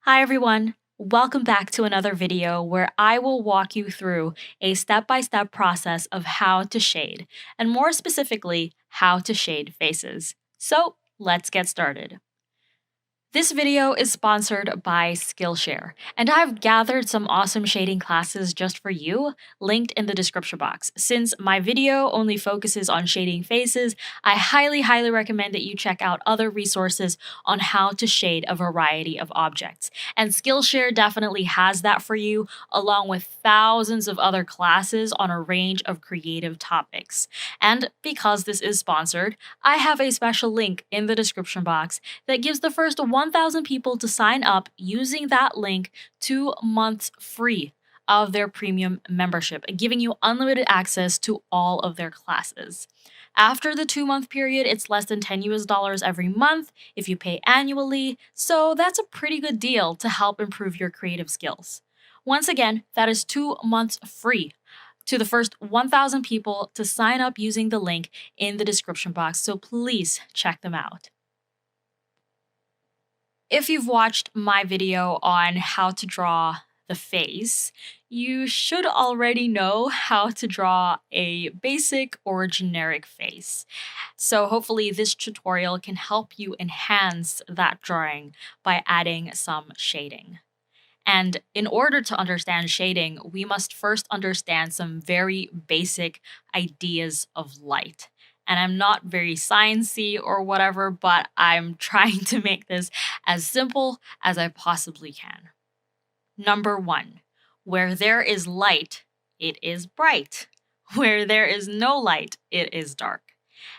Hi everyone! Welcome back to another video where I will walk you through a step-by-step process of how to shade, and more specifically, how to shade faces. So let's get started. This video is sponsored by Skillshare, and I've gathered some awesome shading classes just for you, linked in the description box. Since my video only focuses on shading faces, I highly recommend that you check out other resources on how to shade a variety of objects. And Skillshare definitely has that for you, along with thousands of other classes on a range of creative topics. And because this is sponsored, I have a special link in the description box that gives the first 1,000 people to sign up using that link 2 months free of their premium membership, giving you unlimited access to all of their classes. After the 2-month period, it's less than $10 every month if you pay annually, so that's a pretty good deal to help improve your creative skills. Once again, that is 2 months free to the first 1,000 people to sign up using the link in the description box, so please check them out. If you've watched my video on how to draw the face, you should already know how to draw a basic or generic face. So hopefully this tutorial can help you enhance that drawing by adding some shading. And in order to understand shading, we must first understand some very basic ideas of light. And I'm not very sciencey or whatever, but I'm trying to make this as simple as I possibly can. Number 1, where there is light, it is bright. Where there is no light, it is dark.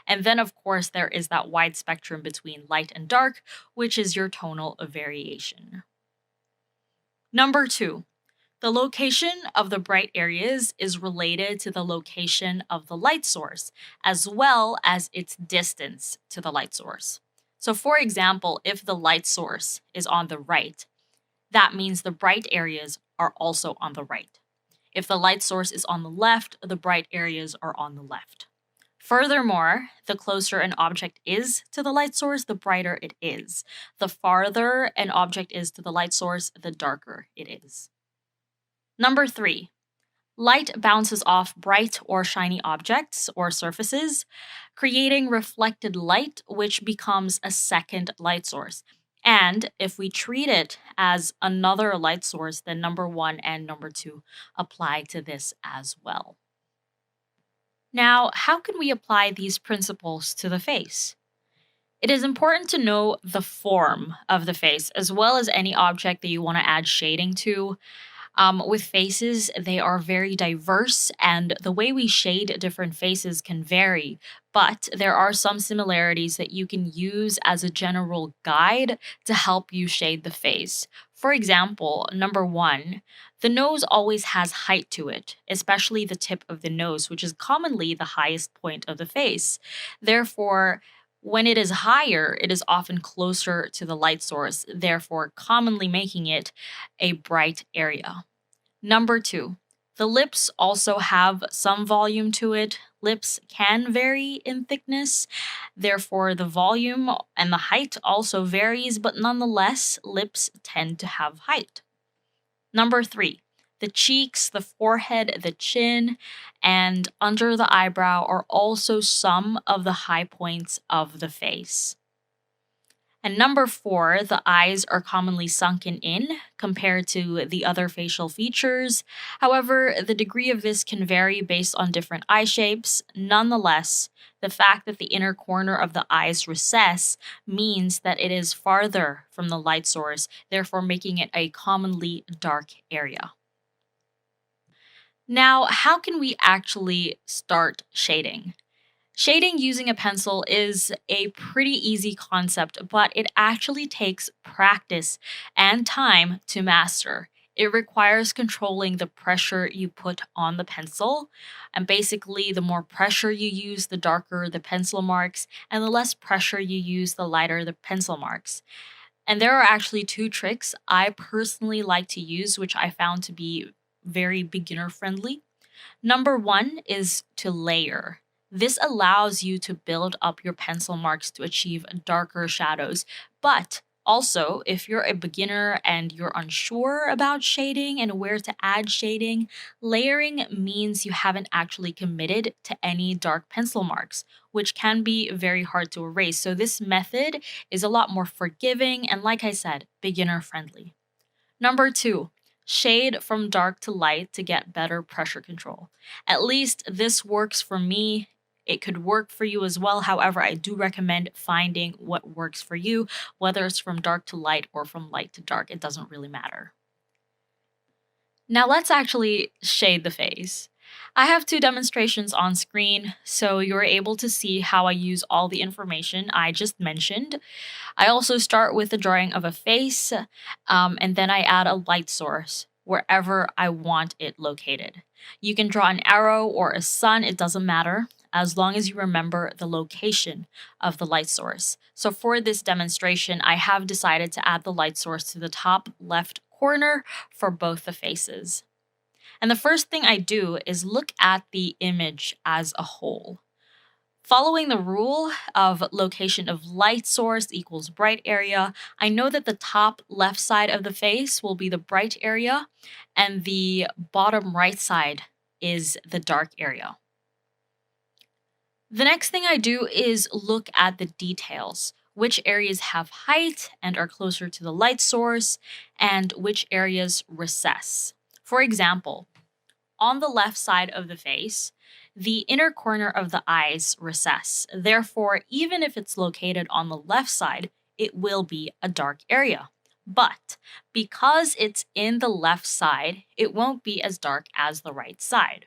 And then, of course, there is that wide spectrum between light and dark, which is your tonal variation. Number 2, the location of the bright areas is related to the location of the light source, as well as its distance to the light source. So for example, if the light source is on the right, that means the bright areas are also on the right. If the light source is on the left, the bright areas are on the left. Furthermore, the closer an object is to the light source, the brighter it is. The farther an object is to the light source, the darker it is. Number 3, light bounces off bright or shiny objects or surfaces, creating reflected light, which becomes a second light source. And if we treat it as another light source, then number 1 and number 2 apply to this as well. Now, how can we apply these principles to the face? It is important to know the form of the face, as well as any object that you want to add shading to. With faces, they are very diverse, and the way we shade different faces can vary, but there are some similarities that you can use as a general guide to help you shade the face. For example, number 1, the nose always has height to it, especially the tip of the nose, which is commonly the highest point of the face. Therefore, when it is higher, it is often closer to the light source, therefore commonly making it a bright area. Number 2, the lips also have some volume to it. Lips can vary in thickness, therefore the volume and the height also varies, but nonetheless, lips tend to have height. Number 3, the cheeks, the forehead, the chin, and under the eyebrow are also some of the high points of the face. And number 4, the eyes are commonly sunken in compared to the other facial features. However, the degree of this can vary based on different eye shapes. Nonetheless, the fact that the inner corner of the eyes recess means that it is farther from the light source, therefore making it a commonly dark area. Now, how can we actually start shading? Shading using a pencil is a pretty easy concept, but it actually takes practice and time to master. It requires controlling the pressure you put on the pencil, and basically, the more pressure you use, the darker the pencil marks, and the less pressure you use, the lighter the pencil marks. And there are actually 2 tricks I personally like to use, which I found to be very beginner friendly. Number 1 is to layer. This allows you to build up your pencil marks to achieve darker shadows, but Also, if you're a beginner and you're unsure about shading and where to add shading, layering means you haven't actually committed to any dark pencil marks, which can be very hard to erase. So, this method is a lot more forgiving and, like I said, beginner friendly. Number two, shade from dark to light to get better pressure control. At least this works for me. It could work for you as well. However, I do recommend finding what works for you, whether it's from dark to light or from light to dark. It doesn't really matter. Now let's actually shade the face. I have two demonstrations on screen, so you're able to see how I use all the information I just mentioned. I also start with the drawing of a face, and then I add a light source wherever I want it located. You can draw an arrow or a sun, it doesn't matter, as long as you remember the location of the light source. So for this demonstration, I have decided to add the light source to the top left corner for both the faces. And the first thing I do is look at the image as a whole. Following the rule of location of light source equals bright area, I know that the top left side of the face will be the bright area and the bottom right side is the dark area. The next thing I do is look at the details. Which areas have height and are closer to the light source, and which areas recess. For example, on the left side of the face, the inner corner of the eyes recess. Therefore, even if it's located on the left side, it will be a dark area. But because it's in the left side, it won't be as dark as the right side.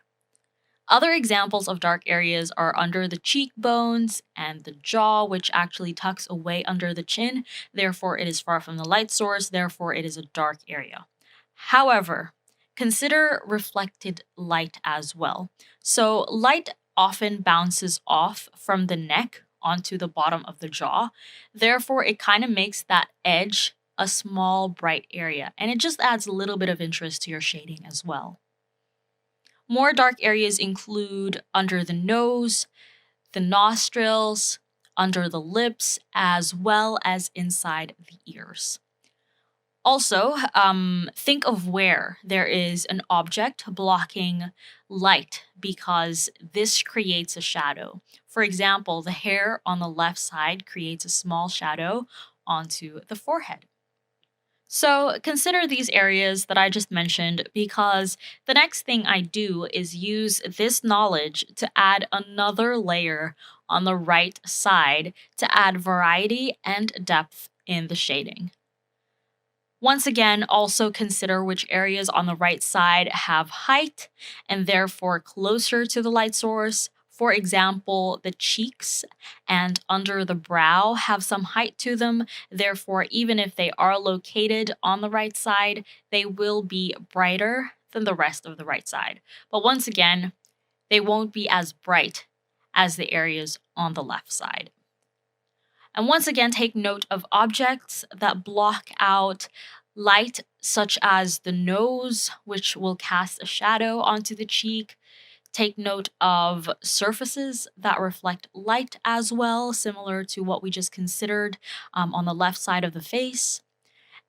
Other examples of dark areas are under the cheekbones and the jaw, which actually tucks away under the chin. Therefore, it is far from the light source. Therefore, it is a dark area. However, consider reflected light as well. So, light often bounces off from the neck onto the bottom of the jaw. Therefore, it kind of makes that edge a small bright area, and it just adds a little bit of interest to your shading as well. More dark areas include under the nose, the nostrils, under the lips, as well as inside the ears. Also, think of where there is an object blocking light because this creates a shadow. For example, the hair on the left side creates a small shadow onto the forehead. So consider these areas that I just mentioned because the next thing I do is use this knowledge to add another layer on the right side to add variety and depth in the shading. Once again, also consider which areas on the right side have height and therefore closer to the light source. For example, the cheeks and under the brow have some height to them. Therefore, even if they are located on the right side, they will be brighter than the rest of the right side. But once again, they won't be as bright as the areas on the left side. And once again, take note of objects that block out light, such as the nose, which will cast a shadow onto the cheek. Take note of surfaces that reflect light as well, similar to what we just considered on the left side of the face.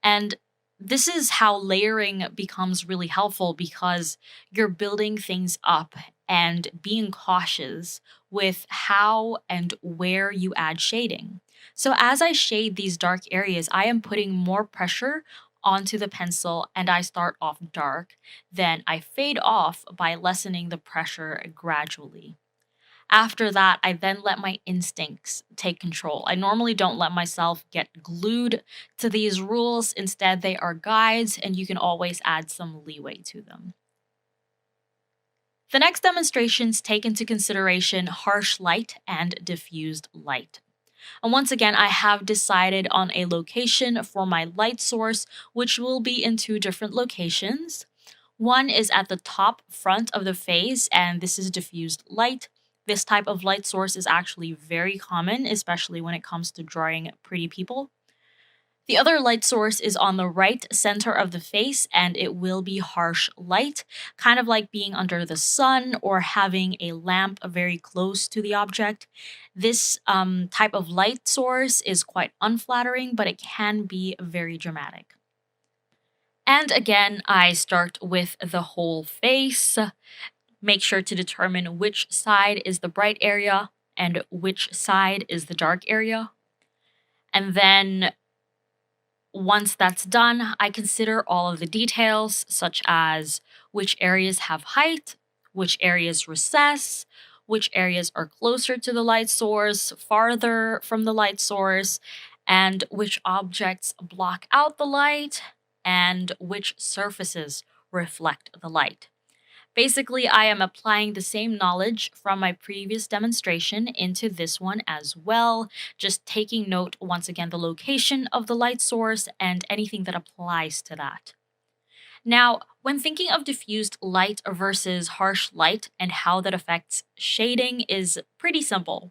And this is how layering becomes really helpful because you're building things up and being cautious with how and where you add shading. So as I shade these dark areas, I am putting more pressure onto the pencil and I start off dark. Then I fade off by lessening the pressure gradually. After that, I then let my instincts take control. I normally don't let myself get glued to these rules. Instead, they are guides and you can always add some leeway to them. The next demonstrations take into consideration harsh light and diffused light. And once again, I have decided on a location for my light source, which will be in two different locations. One is at the top front of the face, and this is diffused light. This type of light source is actually very common, especially when it comes to drawing pretty people. The other light source is on the right center of the face, and it will be harsh light, kind of like being under the sun or having a lamp very close to the object. This type of light source is quite unflattering, but it can be very dramatic. And again, I start with the whole face. Make sure to determine which side is the bright area and which side is the dark area. And then once that's done, I consider all of the details, such as which areas have height, which areas recess, which areas are closer to the light source, farther from the light source, and which objects block out the light, and which surfaces reflect the light. Basically, I am applying the same knowledge from my previous demonstration into this one as well, just taking note once again the location of the light source and anything that applies to that. Now, when thinking of diffused light versus harsh light and how that affects shading is pretty simple.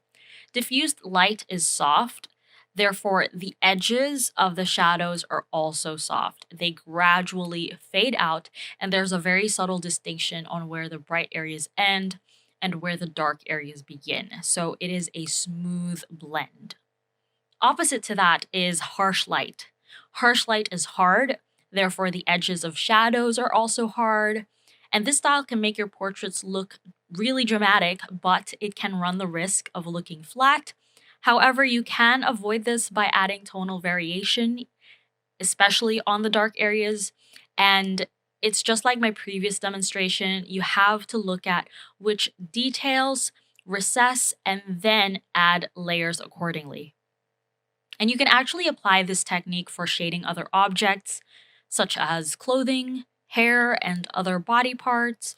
Diffused light is soft, therefore the edges of the shadows are also soft. They gradually fade out, and there's a very subtle distinction on where the bright areas end and where the dark areas begin. So it is a smooth blend. Opposite to that is harsh light. Harsh light is hard, therefore the edges of shadows are also hard. And this style can make your portraits look really dramatic, but it can run the risk of looking flat. However, you can avoid this by adding tonal variation, especially on the dark areas. And it's just like my previous demonstration, you have to look at which details recess and then add layers accordingly. And you can actually apply this technique for shading other objects, such as clothing, hair, and other body parts.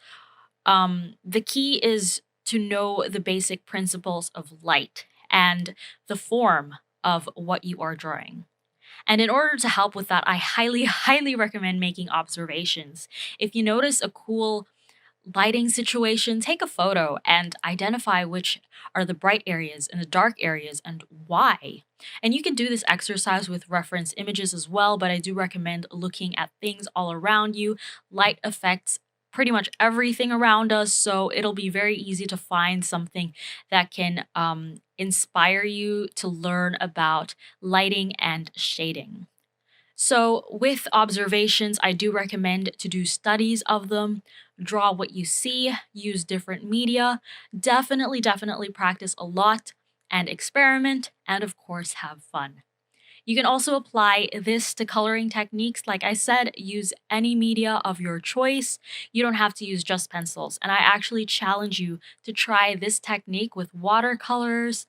The key is to know the basic principles of light and the form of what you are drawing. And in order to help with that, I highly, highly recommend making observations. If you notice a cool lighting situation, take a photo and identify which are the bright areas and the dark areas and why. And you can do this exercise with reference images as well, but I do recommend looking at things all around you. Light affects pretty much everything around us, so it'll be very easy to find something that can inspire you to learn about lighting and shading. So, with observations, I do recommend to do studies of them, draw what you see, use different media, definitely practice a lot and experiment, and of course, have fun. You can also apply this to coloring techniques. Like I said, use any media of your choice. You don't have to use just pencils. And I actually challenge you to try this technique with watercolors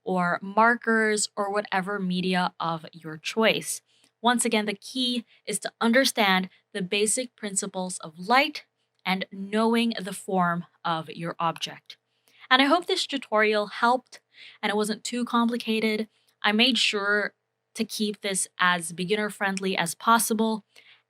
or markers or whatever media of your choice. Once again, the key is to understand the basic principles of light and knowing the form of your object. And I hope this tutorial helped and it wasn't too complicated. I made sure to keep this as beginner friendly as possible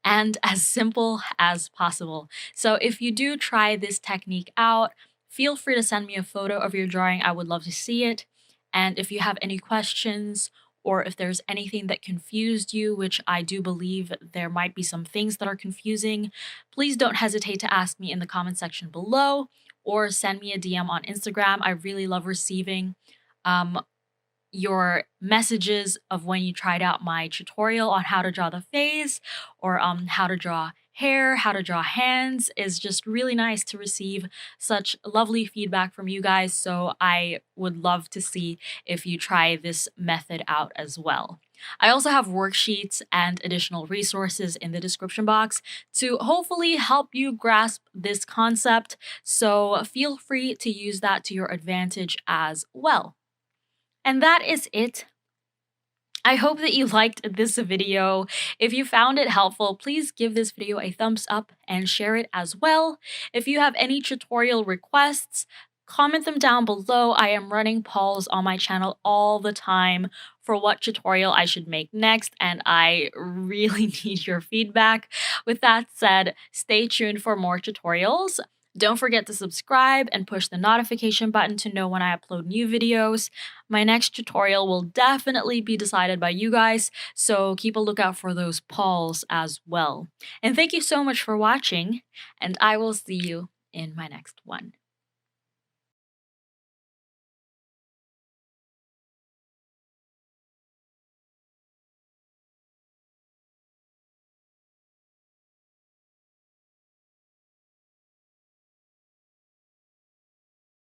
and as simple as possible. So if you do try this technique out, feel free to send me a photo of your drawing. I would love to see it. And if you have any questions or if there's anything that confused you, which I do believe there might be some things that are confusing, please don't hesitate to ask me in the comment section below or send me a DM on Instagram. I really love receiving your messages of when you tried out my tutorial on how to draw the face or how to draw hair, how to draw hands. Is just really nice to receive such lovely feedback from you guys. So I would love to see if you try this method out as well. I also have worksheets and additional resources in the description box to hopefully help you grasp this concept. So feel free to use that to your advantage as well. And that is it. I hope that you liked this video. If you found it helpful, please give this video a thumbs up and share it as well. If you have any tutorial requests, comment them down below. I am running polls on my channel all the time for what tutorial I should make next, and I really need your feedback. With that said, stay tuned for more tutorials. Don't forget to subscribe and push the notification button to know when I upload new videos. My next tutorial will definitely be decided by you guys, so keep a lookout for those polls as well. And thank you so much for watching, and I will see you in my next one.